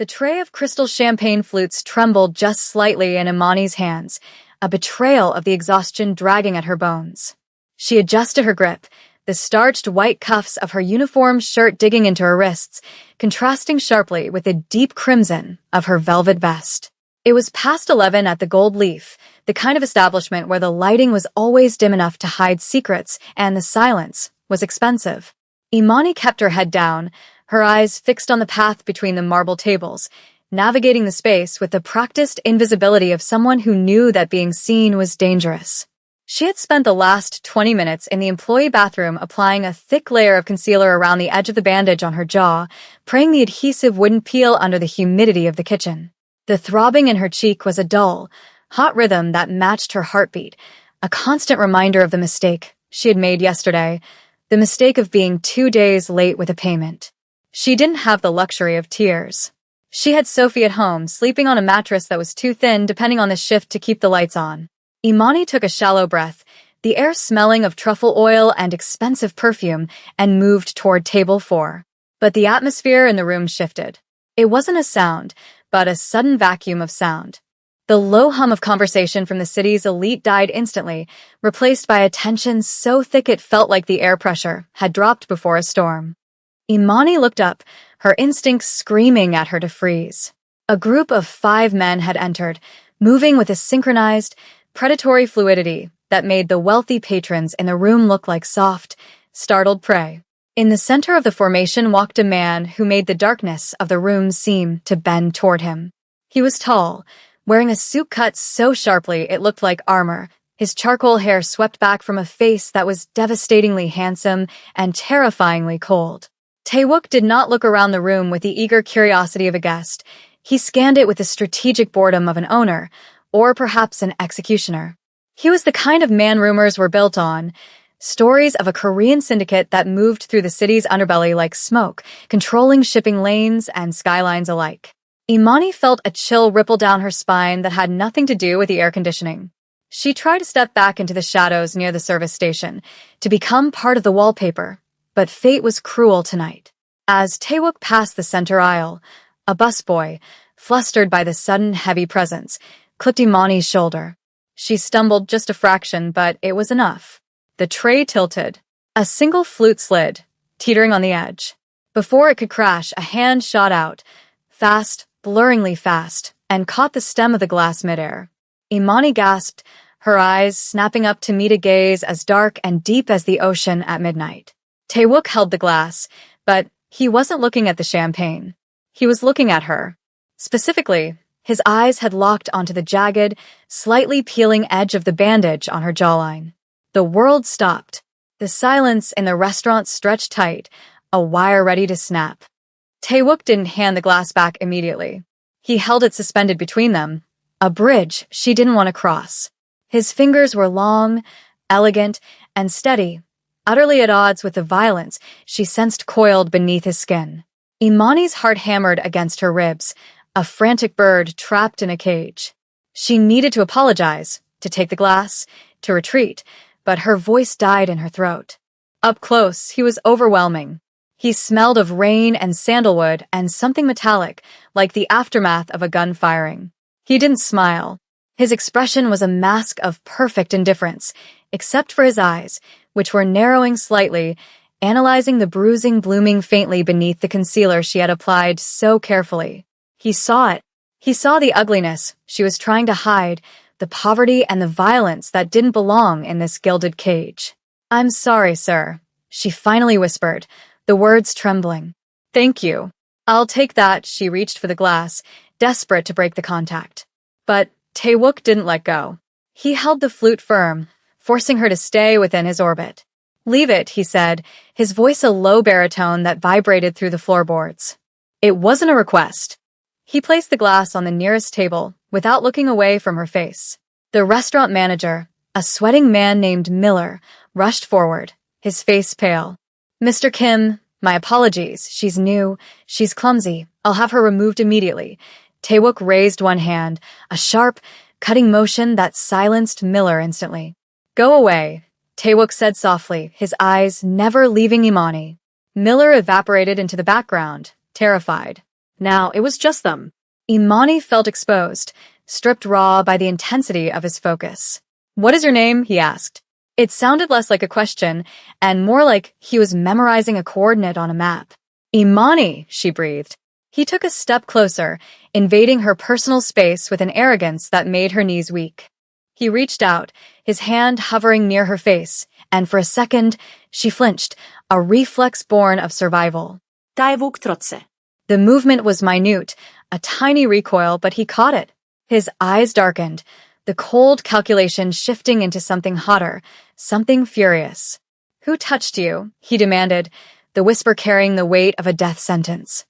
The tray of crystal champagne flutes trembled just slightly in Imani's hands, a betrayal of the exhaustion dragging at her bones. She adjusted her grip, the starched white cuffs of her uniform shirt digging into her wrists, contrasting sharply with the deep crimson of her velvet vest. It was past 11 at the Gold Leaf, the kind of establishment where the lighting was always dim enough to hide secrets and the silence was expensive. Imani kept her head down, her eyes fixed on the path between the marble tables, navigating the space with the practiced invisibility of someone who knew that being seen was dangerous. She had spent the last 20 minutes in the employee bathroom applying a thick layer of concealer around the edge of the bandage on her jaw, praying the adhesive wouldn't peel under the humidity of the kitchen. The throbbing in her cheek was a dull, hot rhythm that matched her heartbeat, a constant reminder of the mistake she had made yesterday, the mistake of being 2 days late with a payment. She didn't have the luxury of tears. She had Sophie at home, sleeping on a mattress that was too thin depending on the shift to keep the lights on. Imani took a shallow breath, the air smelling of truffle oil and expensive perfume, and moved toward table 4. But the atmosphere in the room shifted. It wasn't a sound, but a sudden vacuum of sound. The low hum of conversation from the city's elite died instantly, replaced by a tension so thick it felt like the air pressure had dropped before a storm. Imani looked up, her instincts screaming at her to freeze. A group of 5 men had entered, moving with a synchronized, predatory fluidity that made the wealthy patrons in the room look like soft, startled prey. In the center of the formation walked a man who made the darkness of the room seem to bend toward him. He was tall, wearing a suit cut so sharply it looked like armor, his charcoal hair swept back from a face that was devastatingly handsome and terrifyingly cold. Taewook did not look around the room with the eager curiosity of a guest. He scanned it with the strategic boredom of an owner, or perhaps an executioner. He was the kind of man rumors were built on, stories of a Korean syndicate that moved through the city's underbelly like smoke, controlling shipping lanes and skylines alike. Imani felt a chill ripple down her spine that had nothing to do with the air conditioning. She tried to step back into the shadows near the service station, to become part of the wallpaper, but fate was cruel tonight. As Taewook passed the center aisle, a busboy, flustered by the sudden heavy presence, clipped Imani's shoulder. She stumbled just a fraction, but it was enough. The tray tilted. A single flute slid, teetering on the edge. Before it could crash, a hand shot out, fast, blurringly fast, and caught the stem of the glass midair. Imani gasped, her eyes snapping up to meet a gaze as dark and deep as the ocean at midnight. Taewook held the glass, but he wasn't looking at the champagne. He was looking at her. Specifically, his eyes had locked onto the jagged, slightly peeling edge of the bandage on her jawline. The world stopped. The silence in the restaurant stretched tight, a wire ready to snap. Taewook didn't hand the glass back immediately. He held it suspended between them, a bridge she didn't want to cross. His fingers were long, elegant, and steady, utterly at odds with the violence she sensed coiled beneath his skin. Imani's heart hammered against her ribs, a frantic bird trapped in a cage. She needed to apologize, to take the glass, to retreat, but her voice died in her throat. Up close, he was overwhelming. He smelled of rain and sandalwood and something metallic, like the aftermath of a gun firing. He didn't smile. His expression was a mask of perfect indifference, except for his eyes, which were narrowing slightly, analyzing the bruising blooming faintly beneath the concealer she had applied so carefully. He saw it. He saw the ugliness she was trying to hide, the poverty and the violence that didn't belong in this gilded cage. "I'm sorry, sir," she finally whispered, the words trembling. "Thank you. I'll take that." She reached for the glass, desperate to break the contact. But Taewook didn't let go. He held the flute firm, forcing her to stay within his orbit. "Leave it," he said, his voice a low baritone that vibrated through the floorboards. It wasn't a request. He placed the glass on the nearest table, without looking away from her face. The restaurant manager, a sweating man named Miller, rushed forward, his face pale. "Mr. Kim, my apologies. She's new. She's clumsy. I'll have her removed immediately." Taewook raised one hand, a sharp, cutting motion that silenced Miller instantly. "Go away," Taewook said softly, his eyes never leaving Imani. Miller evaporated into the background, terrified. Now it was just them. Imani felt exposed, stripped raw by the intensity of his focus. "What is your name?" he asked. It sounded less like a question and more like he was memorizing a coordinate on a map. "Imani," she breathed. He took a step closer, invading her personal space with an arrogance that made her knees weak. He reached out, his hand hovering near her face, and for a second, she flinched, a reflex born of survival. Taevuk trotse. The movement was minute, a tiny recoil, but he caught it. His eyes darkened, the cold calculation shifting into something hotter, something furious. "Who touched you?" he demanded, the whisper carrying the weight of a death sentence.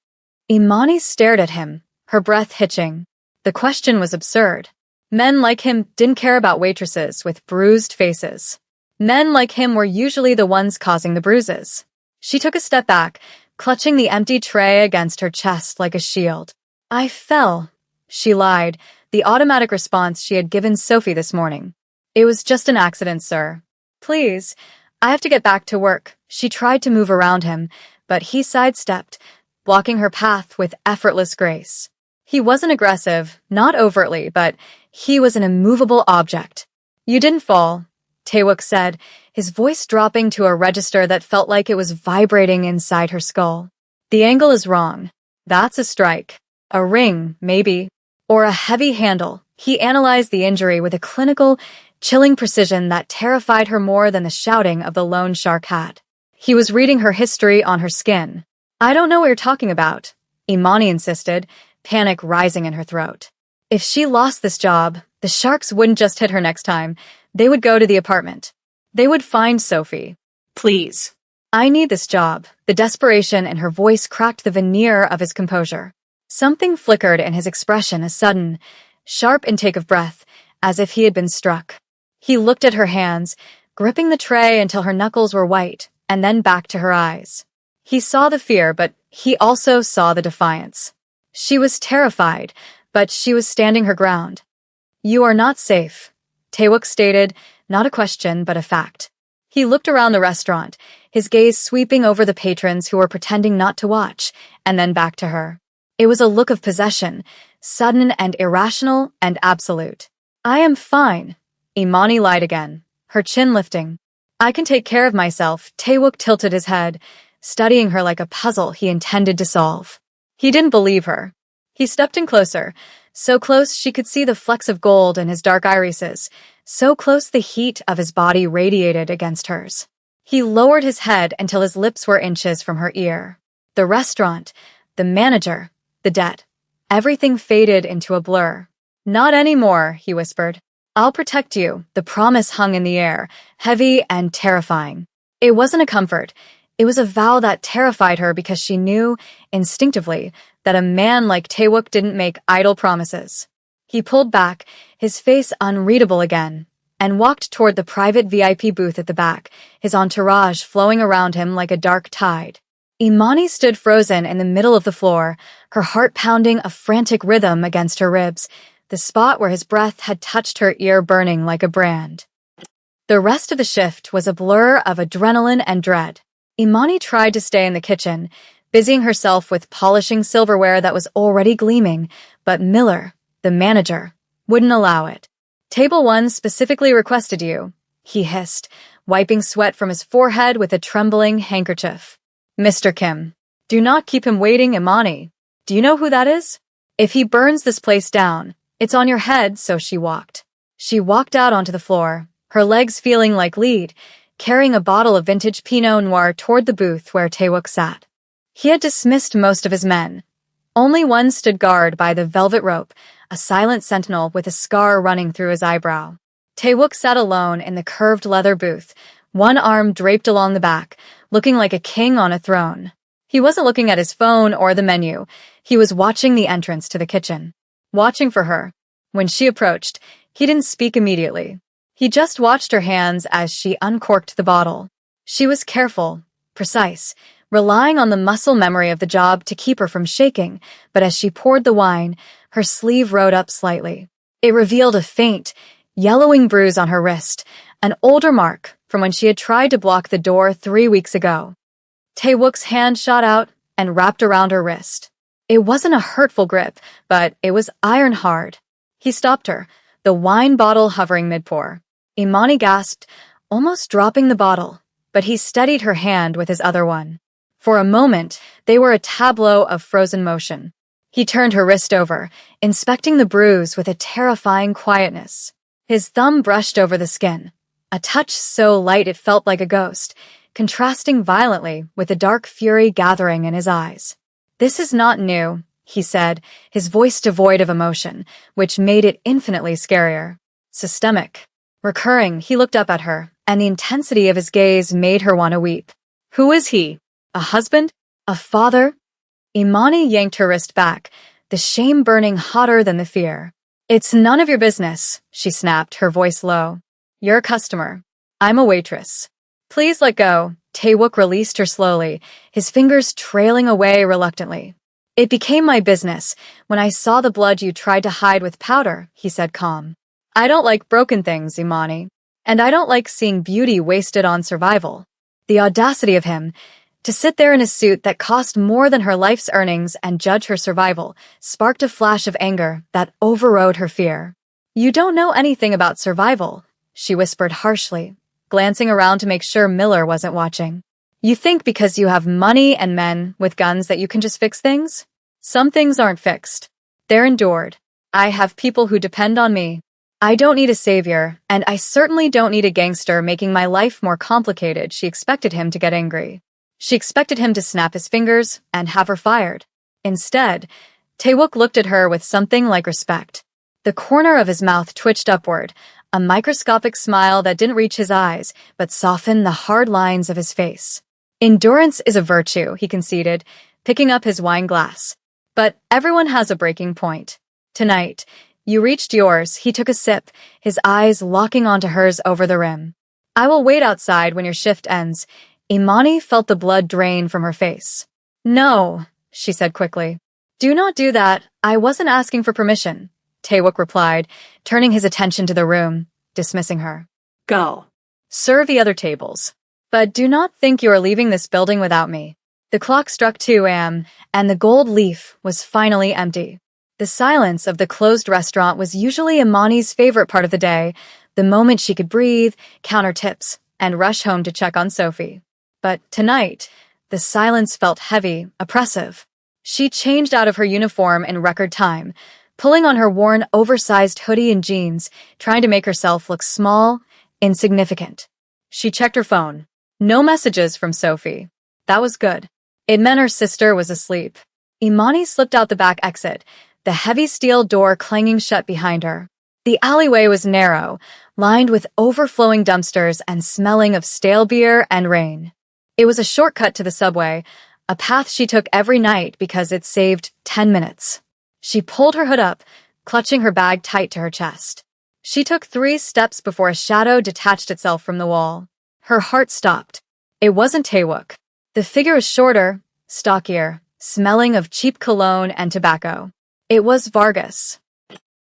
Imani stared at him, her breath hitching. The question was absurd. Men like him didn't care about waitresses with bruised faces. Men like him were usually the ones causing the bruises. She took a step back, clutching the empty tray against her chest like a shield. "I fell," she lied, the automatic response she had given Sophie this morning. "It was just an accident, sir. Please, I have to get back to work." She tried to move around him, but he sidestepped, blocking her path with effortless grace. He wasn't aggressive, not overtly, but he was an immovable object. "You didn't fall," Taewok said, his voice dropping to a register that felt like it was vibrating inside her skull. "The angle is wrong. That's a strike. A ring, maybe. Or a heavy handle." He analyzed the injury with a clinical, chilling precision that terrified her more than the shouting of the loan shark had. He was reading her history on her skin. "I don't know what you're talking about," Imani insisted, panic rising in her throat. If she lost this job, the sharks wouldn't just hit her next time. They would go to the apartment. They would find Sophie. Please. "I need this job." The desperation in her voice cracked the veneer of his composure. Something flickered in his expression, a sudden, sharp intake of breath, as if he had been struck. He looked at her hands, gripping the tray until her knuckles were white, and then back to her eyes. He saw the fear, but he also saw the defiance. She was terrified, but she was standing her ground. "You are not safe," Taewok stated, not a question, but a fact. He looked around the restaurant, his gaze sweeping over the patrons who were pretending not to watch, and then back to her. It was a look of possession, sudden and irrational and absolute. "I am fine," Imani lied again, her chin lifting. "I can take care of myself." Taewok tilted his head, studying her like a puzzle he intended to solve. He didn't believe her. He stepped in closer, so close she could see the flecks of gold in his dark irises, so close the heat of his body radiated against hers. He lowered his head until his lips were inches from her ear. The restaurant, the manager, the debt. Everything faded into a blur. "Not anymore," he whispered. "I'll protect you." The promise hung in the air, heavy and terrifying. It wasn't a comfort. It was a vow that terrified her because she knew, instinctively, that a man like Taewok didn't make idle promises. He pulled back, his face unreadable again, and walked toward the private VIP booth at the back, his entourage flowing around him like a dark tide. Imani stood frozen in the middle of the floor, her heart pounding a frantic rhythm against her ribs, the spot where his breath had touched her ear burning like a brand. The rest of the shift was a blur of adrenaline and dread. Imani tried to stay in the kitchen, busying herself with polishing silverware that was already gleaming, but Miller, the manager, wouldn't allow it. "Table 1 specifically requested you," he hissed, wiping sweat from his forehead with a trembling handkerchief. "Mr. Kim, do not keep him waiting." "Imani, do you know who that is? If he burns this place down, it's on your head." So she walked. She walked out onto the floor, her legs feeling like lead, carrying a bottle of vintage Pinot Noir toward the booth where Taewok sat. He had dismissed most of his men. Only one stood guard by the velvet rope, a silent sentinel with a scar running through his eyebrow. Taewok sat alone in the curved leather booth, one arm draped along the back, looking like a king on a throne. He wasn't looking at his phone or the menu. He was watching the entrance to the kitchen. Watching for her. When she approached, he didn't speak immediately. He just watched her hands as she uncorked the bottle. She was careful, precise, relying on the muscle memory of the job to keep her from shaking, but as she poured the wine, her sleeve rode up slightly. It revealed a faint, yellowing bruise on her wrist, an older mark from when she had tried to block the door 3 weeks ago. Taewok's hand shot out and wrapped around her wrist. It wasn't a hurtful grip, but it was iron hard. He stopped her, the wine bottle hovering mid-pour. Imani gasped, almost dropping the bottle, but he steadied her hand with his other one. For a moment, they were a tableau of frozen motion. He turned her wrist over, inspecting the bruise with a terrifying quietness. His thumb brushed over the skin, a touch so light it felt like a ghost, contrasting violently with the dark fury gathering in his eyes. "This is not new," he said, his voice devoid of emotion, which made it infinitely scarier. "Systemic." Recurring, he looked up at her, and the intensity of his gaze made her want to weep. "Who is he? A husband? A father?" Imani yanked her wrist back, the shame burning hotter than the fear. "It's none of your business," she snapped, her voice low. "You're a customer. I'm a waitress. Please let go." Taewook released her slowly, his fingers trailing away reluctantly. "It became my business when I saw the blood you tried to hide with powder," he said calm. "I don't like broken things, Imani. And I don't like seeing beauty wasted on survival." The audacity of him, to sit there in a suit that cost more than her life's earnings and judge her survival, sparked a flash of anger that overrode her fear. "You don't know anything about survival," she whispered harshly, glancing around to make sure Miller wasn't watching. "You think because you have money and men with guns that you can just fix things? Some things aren't fixed. They're endured. I have people who depend on me. I don't need a savior, and I certainly don't need a gangster making my life more complicated." She expected him to get angry. She expected him to snap his fingers and have her fired. Instead, Taewook looked at her with something like respect. The corner of his mouth twitched upward, a microscopic smile that didn't reach his eyes, but softened the hard lines of his face. "Endurance is a virtue," he conceded, picking up his wine glass. "But everyone has a breaking point. Tonight, you reached yours." He took a sip, his eyes locking onto hers over the rim. "I will wait outside when your shift ends." Imani felt the blood drain from her face. "No," she said quickly. "Do not do that. I wasn't asking for permission," Taewook replied, turning his attention to the room, dismissing her. Go. "Serve the other tables. But do not think you are leaving this building without me." The clock struck 2 a.m., and the gold leaf was finally empty. The silence of the closed restaurant was usually Imani's favorite part of the day, the moment she could breathe, count her tips, and rush home to check on Sophie. But tonight, the silence felt heavy, oppressive. She changed out of her uniform in record time, pulling on her worn, oversized hoodie and jeans, trying to make herself look small, insignificant. She checked her phone. No messages from Sophie. That was good. It meant her sister was asleep. Imani slipped out the back exit, the heavy steel door clanging shut behind her. The alleyway was narrow, lined with overflowing dumpsters and smelling of stale beer and rain. It was a shortcut to the subway, a path she took every night because it saved 10 minutes. She pulled her hood up, clutching her bag tight to her chest. She took 3 steps before a shadow detached itself from the wall. Her heart stopped. It wasn't Taewook. The figure was shorter, stockier, smelling of cheap cologne and tobacco. It was Vargas.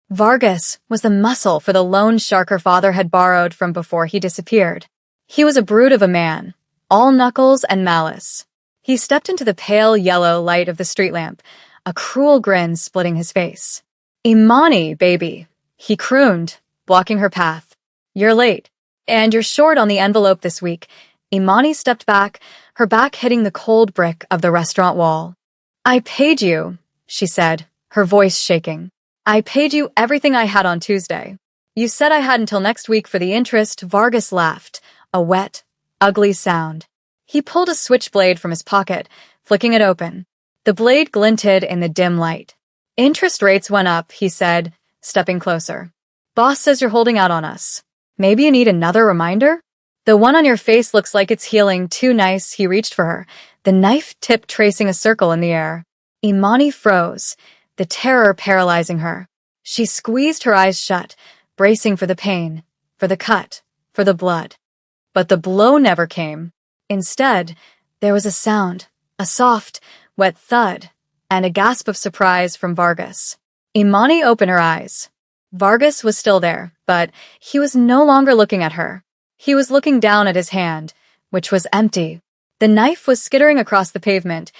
Vargas was the muscle for the loan shark her father had borrowed from before he disappeared. He was a brute of a man, all knuckles and malice. He stepped into the pale yellow light of the street lamp, a cruel grin splitting his face. "Imani, baby," he crooned, blocking her path. "You're late, and you're short on the envelope this week." Imani stepped back, her back hitting the cold brick of the restaurant wall. "I paid you," she said, her voice shaking. "I paid you everything I had on Tuesday. You said I had until next week for the interest." Vargas laughed, a wet, ugly sound. He pulled a switchblade from his pocket, flicking it open. The blade glinted in the dim light. "Interest rates went up," he said, stepping closer. "Boss says you're holding out on us. Maybe you need another reminder? The one on your face looks like it's healing. Too nice." He reached for her, the knife tip tracing a circle in the air. Imani froze, the terror paralyzing her. She squeezed her eyes shut, bracing for the pain, for the cut, for the blood. But the blow never came. Instead, there was a sound, a soft, wet thud, and a gasp of surprise from Vargas. Imani opened her eyes. Vargas was still there, but he was no longer looking at her. He was looking down at his hand, which was empty. The knife was skittering across the pavement,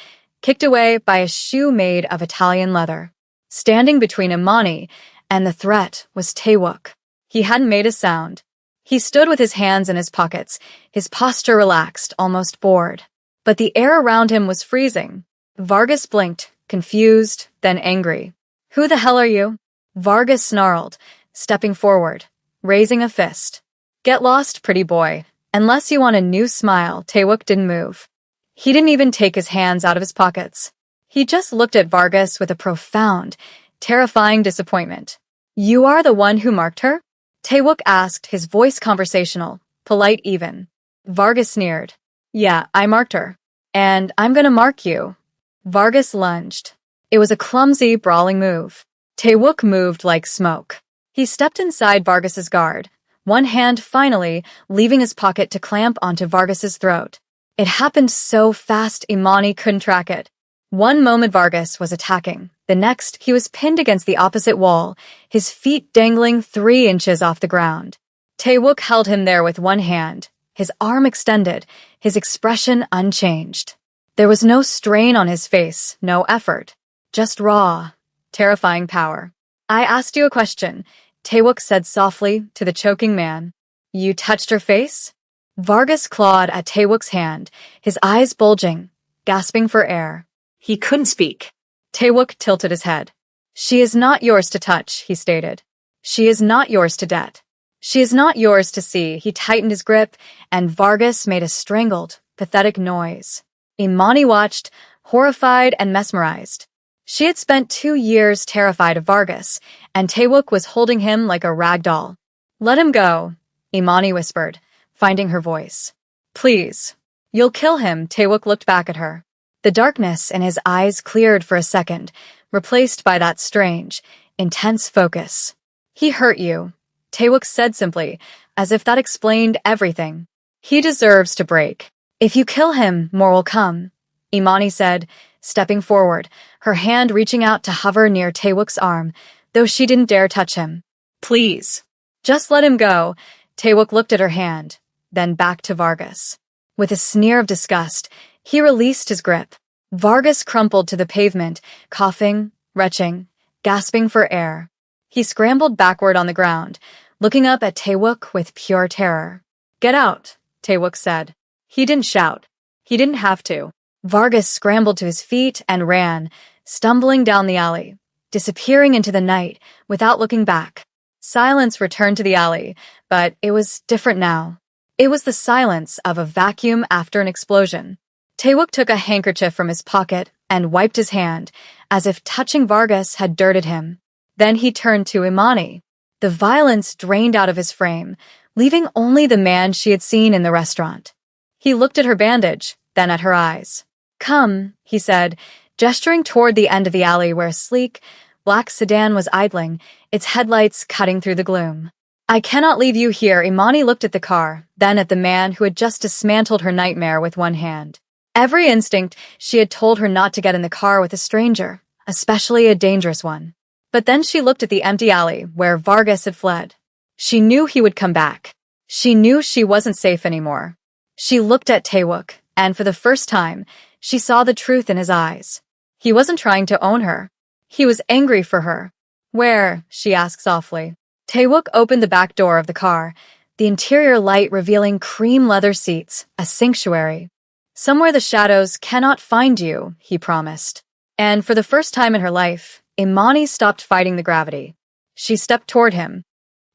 kicked away by a shoe made of Italian leather. Standing between Imani and the threat was Taewook. He hadn't made a sound. He stood with his hands in his pockets, his posture relaxed, almost bored. But the air around him was freezing. Vargas blinked, confused, then angry. "Who the hell are you?" Vargas snarled, stepping forward, raising a fist. "Get lost, pretty boy. Unless you want a new smile." Taewook didn't move. He didn't even take his hands out of his pockets. He just looked at Vargas with a profound, terrifying disappointment. "You are the one who marked her?" Taewook asked, his voice conversational, polite even. Vargas sneered. "Yeah, I marked her. And I'm gonna mark you." Vargas lunged. It was a clumsy, brawling move. Taewook moved like smoke. He stepped inside Vargas's guard, one hand finally leaving his pocket to clamp onto Vargas's throat. It happened so fast Imani couldn't track it. One moment Vargas was attacking. The next, he was pinned against the opposite wall, his feet dangling 3 inches off the ground. Taewook held him there with one hand, his arm extended, his expression unchanged. There was no strain on his face, no effort. Just raw, terrifying power. "I asked you a question," Taewook said softly to the choking man. "You touched her face?" Vargas clawed at Taewook's hand, his eyes bulging, gasping for air. He couldn't speak. Taewook tilted his head. "She is not yours to touch," he stated. "She is not yours to det. She is not yours to see." He tightened his grip, and Vargas made a strangled, pathetic noise. Imani watched, horrified and mesmerized. She had spent 2 years terrified of Vargas, and Taewook was holding him like a rag doll. "Let him go," Imani whispered, finding her voice. "Please." "You'll kill him." Taewook looked back at her. The darkness in his eyes cleared for a second, replaced by that strange, intense focus. "He hurt you," Taewook said simply, as if that explained everything. "He deserves to break. If you kill him, more will come," Imani said, stepping forward, her hand reaching out to hover near Taewook's arm, though she didn't dare touch him. "Please. Just let him go." Taewook looked at her hand, then back to Vargas. With a sneer of disgust, he released his grip. Vargas crumpled to the pavement, coughing, retching, gasping for air. He scrambled backward on the ground, looking up at Taewook with pure terror. "Get out," Taewook said. He didn't shout. He didn't have to. Vargas scrambled to his feet and ran, stumbling down the alley, disappearing into the night without looking back. Silence returned to the alley, but it was different now. It was the silence of a vacuum after an explosion. Taewook took a handkerchief from his pocket and wiped his hand, as if touching Vargas had dirted him. Then he turned to Imani. The violence drained out of his frame, leaving only the man she had seen in the restaurant. He looked at her bandage, then at her eyes. "Come," he said, gesturing toward the end of the alley where a sleek, black sedan was idling, its headlights cutting through the gloom. "I cannot leave you here." Imani looked at the car, then at the man who had just dismantled her nightmare with one hand. Every instinct, she had told her not to get in the car with a stranger, especially a dangerous one. But then she looked at the empty alley where Vargas had fled. She knew he would come back. She knew she wasn't safe anymore. She looked at Taewook, and for the first time, she saw the truth in his eyes. He wasn't trying to own her. He was angry for her. "Where?" she asked softly. Taewook opened the back door of the car, the interior light revealing cream leather seats, a sanctuary. "Somewhere the shadows cannot find you," he promised. And for the first time in her life, Imani stopped fighting the gravity. She stepped toward him.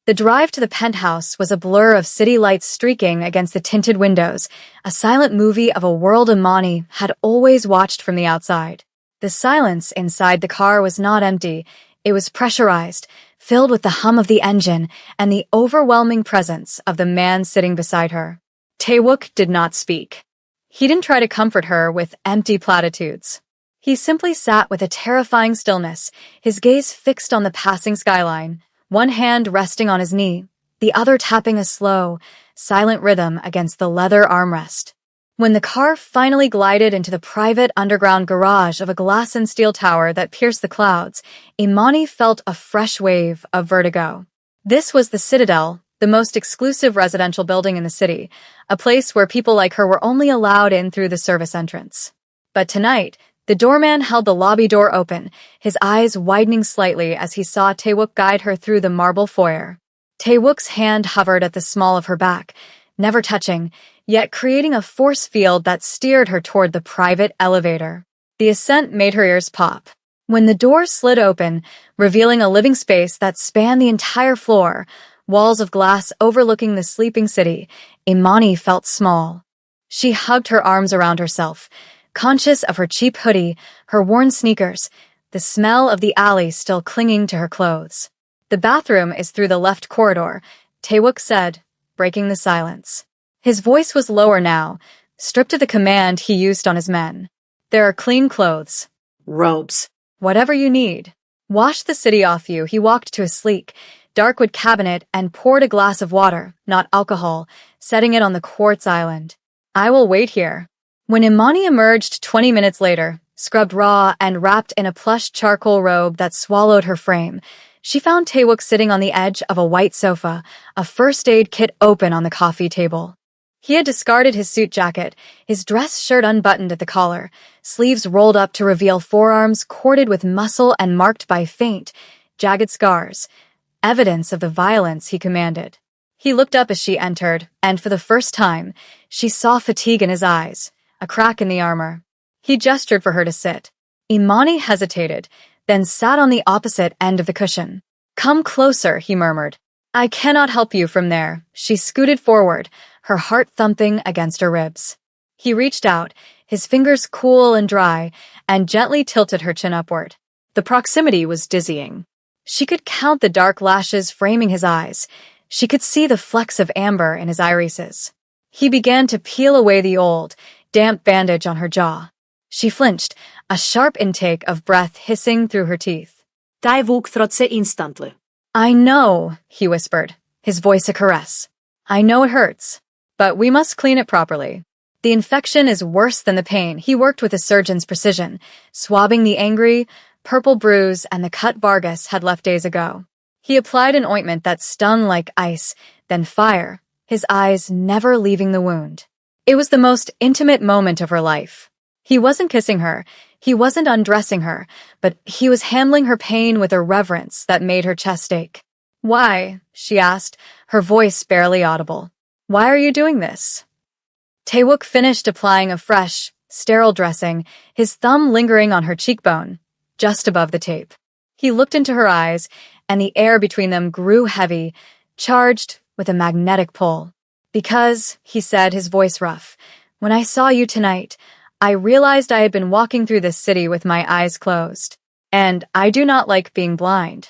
The drive to the penthouse was a blur of city lights streaking against the tinted windows, a silent movie of a world Imani had always watched from the outside. The silence inside the car was not empty, it was pressurized, filled with the hum of the engine and the overwhelming presence of the man sitting beside her. Taewook did not speak. He didn't try to comfort her with empty platitudes. He simply sat with a terrifying stillness, his gaze fixed on the passing skyline, one hand resting on his knee, the other tapping a slow, silent rhythm against the leather armrest. When the car finally glided into the private underground garage of a glass and steel tower that pierced the clouds, Imani felt a fresh wave of vertigo. This was the Citadel, the most exclusive residential building in the city, a place where people like her were only allowed in through the service entrance. But tonight, The doorman held the lobby door open, his eyes widening slightly as he saw Taewook guide her through the marble foyer. Taewook's hand hovered at the small of her back, never touching, yet creating a force field that steered her toward the private elevator. The ascent made her ears pop. When the door slid open, revealing a living space that spanned the entire floor, walls of glass overlooking the sleeping city, Imani felt small. She hugged her arms around herself, conscious of her cheap hoodie, her worn sneakers, the smell of the alley still clinging to her clothes. "The bathroom is through the left corridor," Taewook said, breaking the silence. His voice was lower now, stripped of the command he used on his men. "There are clean clothes. Robes. Whatever you need. Wash the city off you." He walked to a sleek, dark wood cabinet and poured a glass of water, not alcohol, setting it on the quartz island. "I will wait here." When Imani emerged 20 minutes later, scrubbed raw and wrapped in a plush charcoal robe that swallowed her frame, she found Taewook sitting on the edge of a white sofa, a first aid kit open on the coffee table. He had discarded his suit jacket, his dress shirt unbuttoned at the collar, sleeves rolled up to reveal forearms corded with muscle and marked by faint, jagged scars, evidence of the violence he commanded. He looked up as she entered, and for the first time, she saw fatigue in his eyes, a crack in the armor. He gestured for her to sit. Imani hesitated, then sat on the opposite end of the cushion. "Come closer," he murmured. "I cannot help you from there." She scooted forward, her heart thumping against her ribs. He reached out, his fingers cool and dry, and gently tilted her chin upward. The proximity was dizzying. She could count the dark lashes framing his eyes. She could see the flecks of amber in his irises. He began to peel away the old, damp bandage on her jaw. She flinched, a sharp intake of breath hissing through her teeth. Taewook throat instantly. "I know," he whispered, his voice a caress. "I know it hurts, but we must clean it properly. The infection is worse than the pain." He worked with a surgeon's precision, swabbing the angry, purple bruise and the cut Vargas had left days ago. He applied an ointment that stung like ice, then fire, his eyes never leaving the wound. It was the most intimate moment of her life. He wasn't kissing her, he wasn't undressing her, but he was handling her pain with a reverence that made her chest ache. "Why?" she asked, her voice barely audible. "Why are you doing this?" Taewook finished applying a fresh, sterile dressing, his thumb lingering on her cheekbone, just above the tape. He looked into her eyes, and the air between them grew heavy, charged with a magnetic pull. "Because," he said, his voice rough, "when I saw you tonight, I realized I had been walking through this city with my eyes closed. And I do not like being blind."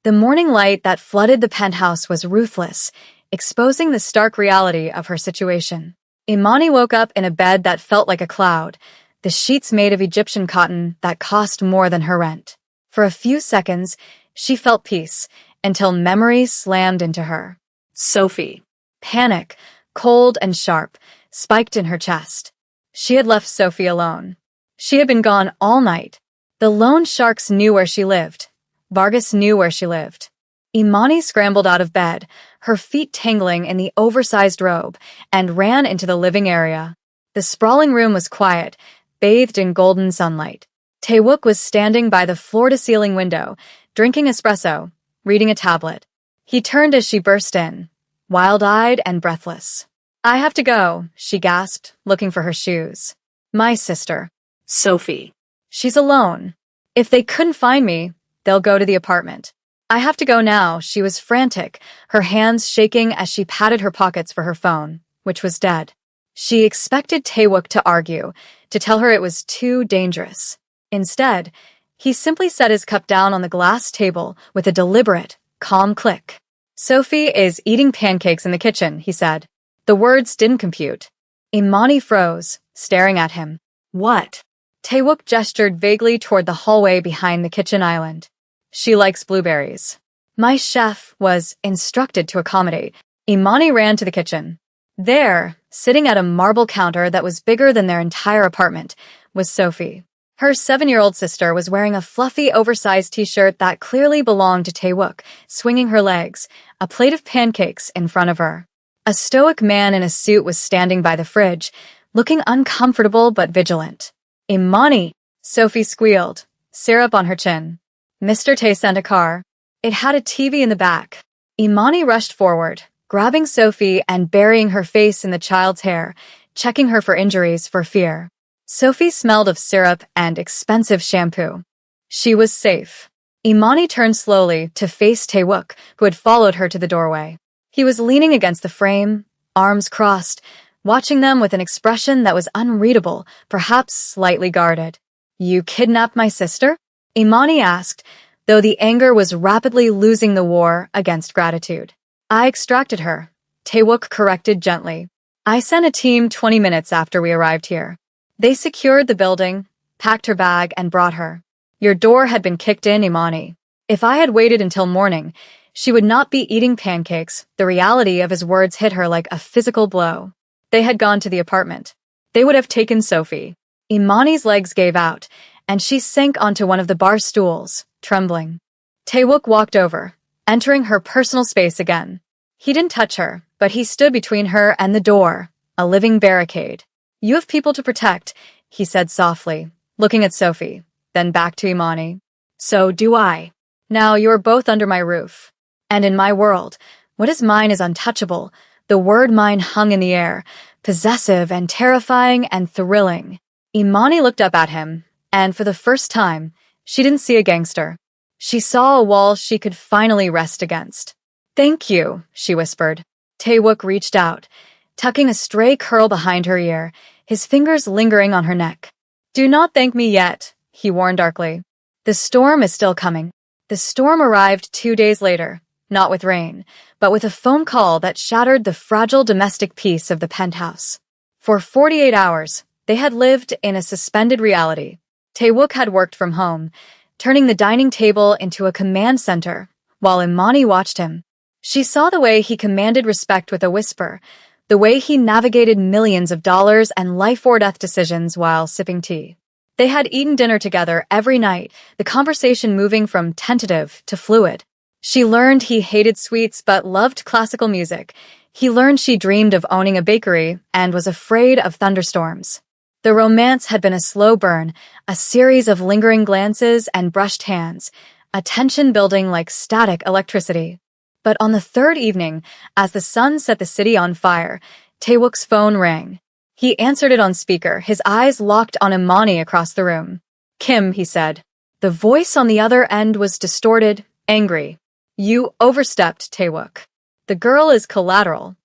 The morning light that flooded the penthouse was ruthless, exposing the stark reality of her situation. Imani woke up in a bed that felt like a cloud, the sheets made of Egyptian cotton that cost more than her rent. For a few seconds, she felt peace, until memory slammed into her. Sophie. Panic, cold and sharp, spiked in her chest. She had left Sophie alone. She had been gone all night. The loan sharks knew where she lived. Vargas knew where she lived. Imani scrambled out of bed, her feet tangling in the oversized robe, and ran into the living area. The sprawling room was quiet, bathed in golden sunlight. Taewook was standing by the floor-to-ceiling window, drinking espresso, reading a tablet. He turned as she burst in, wild-eyed and breathless. "I have to go," she gasped, looking for her shoes. "My sister." Sophie. "She's alone. If they couldn't find me, they'll go to the apartment." "I have to go now." She was frantic, her hands shaking as she patted her pockets for her phone, which was dead. She expected Taewook to argue, to tell her it was too dangerous. Instead, he simply set his cup down on the glass table with a deliberate, calm click. "Sophie is eating pancakes in the kitchen," he said. The words didn't compute. Imani froze, staring at him. "What?" Taewook gestured vaguely toward the hallway behind the kitchen island. "She likes blueberries." My chef was instructed to accommodate. Imani ran to the kitchen. There, sitting at a marble counter that was bigger than their entire apartment, was Sophie. Her 7-year-old sister was wearing a fluffy, oversized t-shirt that clearly belonged to Taewook, swinging her legs, a plate of pancakes in front of her. A stoic man in a suit was standing by the fridge, looking uncomfortable but vigilant. "Imani," Sophie squealed, syrup on her chin. Mr. Tay sent a car. It had a TV in the back. Imani rushed forward, grabbing Sophie and burying her face in the child's hair, checking her for injuries for fear. Sophie smelled of syrup and expensive shampoo. She was safe. Imani turned slowly to face Taewook, who had followed her to the doorway. He was leaning against the frame, arms crossed, watching them with an expression that was unreadable, perhaps slightly guarded. "You kidnapped my sister?" Imani asked, though the anger was rapidly losing the war against gratitude. "I extracted her," Taewook corrected gently. "I sent a team 20 minutes after we arrived here. They secured the building, packed her bag, and brought her. Your door had been kicked in, Imani. If I had waited until morning, she would not be eating pancakes." The reality of his words hit her like a physical blow. They had gone to the apartment. They would have taken Sophie. Imani's legs gave out, and she sank onto one of the bar stools, trembling. Taewook walked over, entering her personal space again. He didn't touch her, but he stood between her and the door, a living barricade. "You have people to protect," he said softly, looking at Sophie, then back to Imani. "So do I. Now you're both under my roof. And in my world, what is mine is untouchable." The word mine hung in the air, possessive and terrifying and thrilling. Imani looked up at him, and for the first time, she didn't see a gangster. She saw a wall she could finally rest against. "Thank you," she whispered. Taewook reached out, tucking a stray curl behind her ear, his fingers lingering on her neck. "Do not thank me yet," he warned darkly. "The storm is still coming." The storm arrived 2 days later, not with rain, but with a phone call that shattered the fragile domestic peace of the penthouse. For 48 hours, they had lived in a suspended reality. Taewook had worked from home, turning the dining table into a command center, while Imani watched him. She saw the way he commanded respect with a whisper, the way he navigated millions of dollars and life-or-death decisions while sipping tea. They had eaten dinner together every night, the conversation moving from tentative to fluid. She learned he hated sweets but loved classical music. He learned she dreamed of owning a bakery and was afraid of thunderstorms. The romance had been a slow burn, a series of lingering glances and brushed hands, a tension building like static electricity. But on the third evening, as the sun set the city on fire, Taewook's phone rang. He answered it on speaker, his eyes locked on Imani across the room. "Kim," he said. The voice on the other end was distorted, angry. "You overstepped, Taewook. The girl is collateral.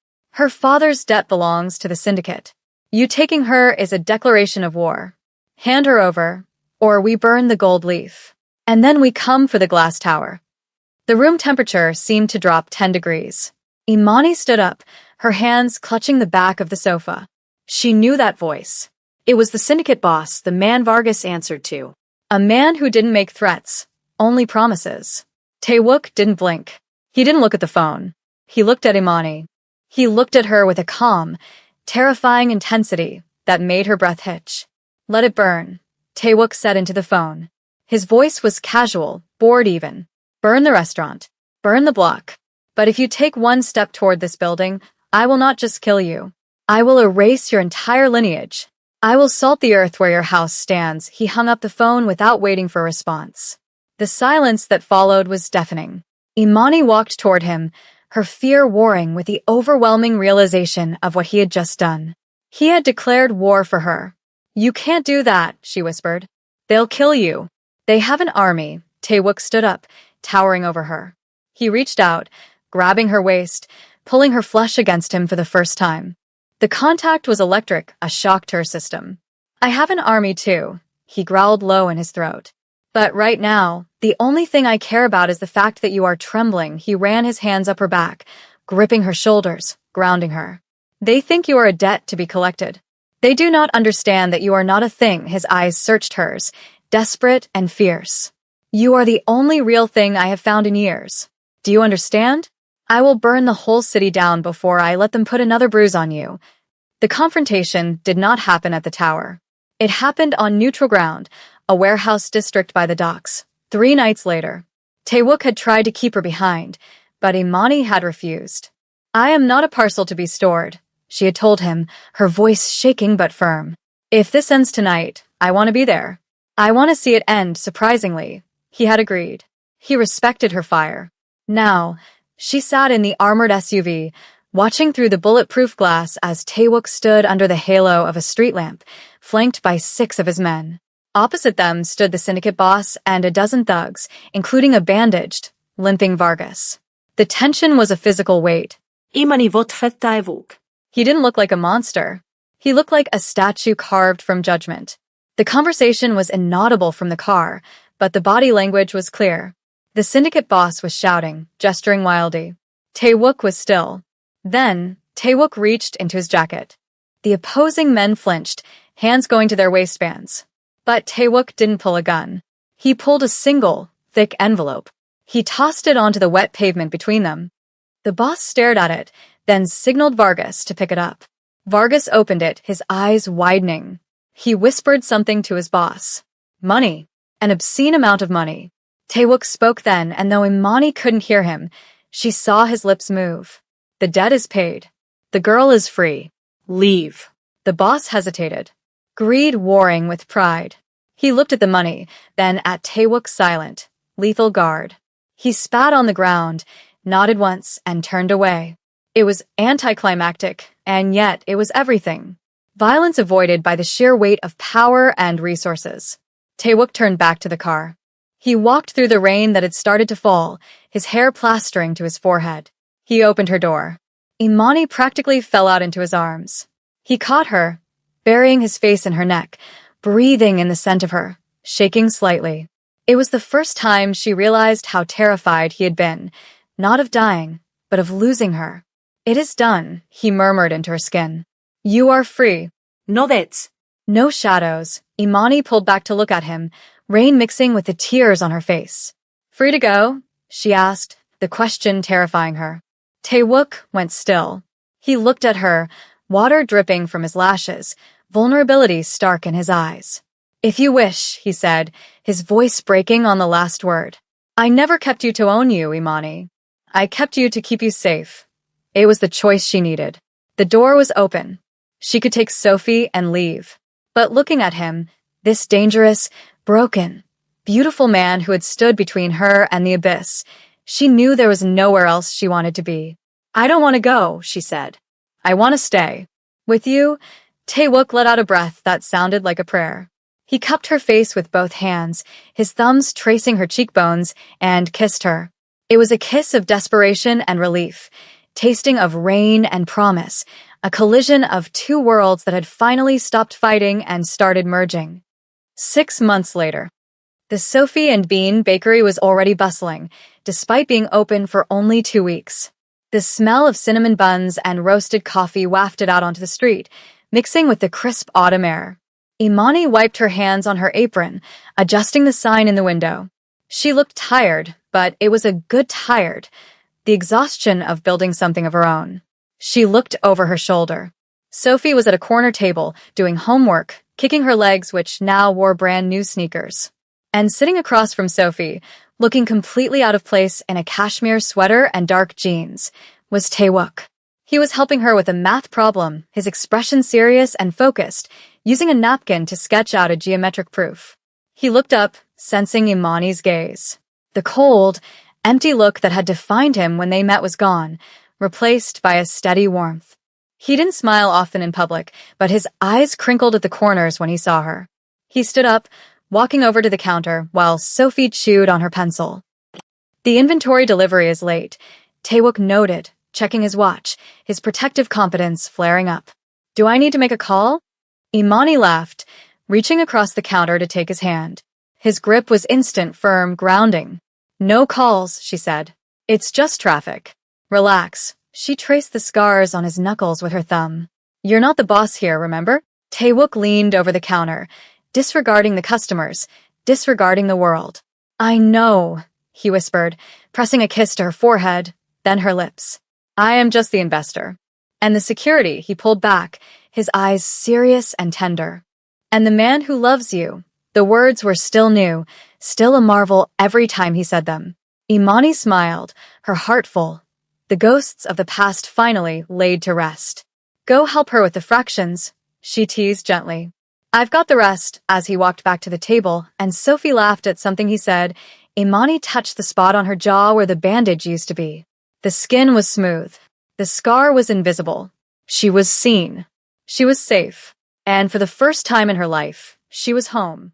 Her father's debt belongs to the syndicate. You taking her is a declaration of war. Hand her over, or we burn the gold leaf. And then we come for the glass tower." The room temperature seemed to drop 10 degrees. Imani stood up, her hands clutching the back of the sofa. She knew that voice. It was the syndicate boss, the man Vargas answered to. A man who didn't make threats, only promises. Taewook didn't blink. He didn't look at the phone. He looked at Imani. He looked at her with a calm, terrifying intensity that made her breath hitch. "Let it burn," Taewook said into the phone. His voice was casual, bored even. "Burn the restaurant. Burn the block. But if you take one step toward this building, I will not just kill you. I will erase your entire lineage. I will salt the earth where your house stands." He hung up the phone without waiting for a response. The silence that followed was deafening. Imani walked toward him, her fear warring with the overwhelming realization of what he had just done. He had declared war for her. "You can't do that," she whispered. "They'll kill you. They have an army." Taewook stood up, towering over her. He reached out, grabbing her waist, pulling her flesh against him for the first time. The contact was electric, a shock to her system. "I have an army too," he growled low in his throat. "But right now, the only thing I care about is the fact that you are trembling." He ran his hands up her back, gripping her shoulders, grounding her. "They think you are a debt to be collected. They do not understand that you are not a thing." His eyes searched hers, desperate and fierce. "You are the only real thing I have found in years. Do you understand? I will burn the whole city down before I let them put another bruise on you." The confrontation did not happen at the tower. It happened on neutral ground, a warehouse district by the docks. 3 nights later, Taewook had tried to keep her behind, but Imani had refused. "I am not a parcel to be stored," she had told him, her voice shaking but firm. "If this ends tonight, I want to be there. I want to see it end, surprisingly. He had agreed. He respected her fire. Now, she sat in the armored SUV, watching through the bulletproof glass as Taewook stood under the halo of a street lamp, flanked by 6 of his men. Opposite them stood the syndicate boss and a dozen thugs, including a bandaged, limping Vargas. The tension was a physical weight. Imani votfet Taewook. He didn't look like a monster. He looked like a statue carved from judgment. The conversation was inaudible from the car, but the body language was clear. The syndicate boss was shouting, gesturing wildly. Taewook was still. Then, Taewook reached into his jacket. The opposing men flinched, hands going to their waistbands. But Taewook didn't pull a gun. He pulled a single, thick envelope. He tossed it onto the wet pavement between them. The boss stared at it, then signaled Vargas to pick it up. Vargas opened it, his eyes widening. He whispered something to his boss. Money. An obscene amount of money. Taewook spoke then, and though Imani couldn't hear him, she saw his lips move. The debt is paid. The girl is free. Leave. The boss hesitated, greed warring with pride. He looked at the money, then at Taewook's silent, lethal guard. He spat on the ground, nodded once, and turned away. It was anticlimactic, and yet it was everything. Violence avoided by the sheer weight of power and resources. Taewook turned back to the car. He walked through the rain that had started to fall, his hair plastering to his forehead. He opened her door. Imani practically fell out into his arms. He caught her, burying his face in her neck, breathing in the scent of her, shaking slightly. It was the first time she realized how terrified he had been, not of dying, but of losing her. It is done, he murmured into her skin. You are free. No that's. No shadows. Imani pulled back to look at him, rain mixing with the tears on her face. Free to go? She asked, the question terrifying her. Taewook went still. He looked at her, water dripping from his lashes, vulnerability stark in his eyes. If you wish, he said, his voice breaking on the last word. I never kept you to own you, Imani. I kept you to keep you safe. It was the choice she needed. The door was open. She could take Sophie and leave. But looking at him, this dangerous, broken, beautiful man who had stood between her and the abyss, she knew there was nowhere else she wanted to be. I don't want to go, she said. I want to stay. With you? Taewook let out a breath that sounded like a prayer. He cupped her face with both hands, his thumbs tracing her cheekbones, and kissed her. It was a kiss of desperation and relief, tasting of rain and promise, a collision of 2 worlds that had finally stopped fighting and started merging. 6 months later. The Sophie and Bean bakery was already bustling, despite being open for only 2 weeks. The smell of cinnamon buns and roasted coffee wafted out onto the street, mixing with the crisp autumn air. Imani wiped her hands on her apron, adjusting the sign in the window. She looked tired, but it was a good tired, the exhaustion of building something of her own. She looked over her shoulder. Sophie was at a corner table, doing homework, kicking her legs which now wore brand new sneakers. And sitting across from Sophie, looking completely out of place in a cashmere sweater and dark jeans, was Taewook. He was helping her with a math problem, his expression serious and focused, using a napkin to sketch out a geometric proof. He looked up, sensing Imani's gaze. The cold, empty look that had defined him when they met was gone, replaced by a steady warmth. He didn't smile often in public, but his eyes crinkled at the corners when he saw her. He stood up, walking over to the counter while Sophie chewed on her pencil. The inventory delivery is late, Taewook noted, checking his watch, his protective confidence flaring up. Do I need to make a call? Imani laughed, reaching across the counter to take his hand. His grip was instant, firm, grounding. No calls, she said. It's just traffic. Relax. She traced the scars on his knuckles with her thumb. You're not the boss here, remember? Taewook leaned over the counter, disregarding the customers, disregarding the world. I know, he whispered, pressing a kiss to her forehead, then her lips. I am just the investor. And the security, he pulled back, his eyes serious and tender. And the man who loves you. The words were still new, still a marvel every time he said them. Imani smiled, her heart full. The ghosts of the past finally laid to rest. Go help her with the fractions, she teased gently. I've got the rest, as he walked back to the table, and Sophie laughed at something he said. Imani touched the spot on her jaw where the bandage used to be. The skin was smooth. The scar was invisible. She was seen. She was safe. And for the first time in her life, she was home.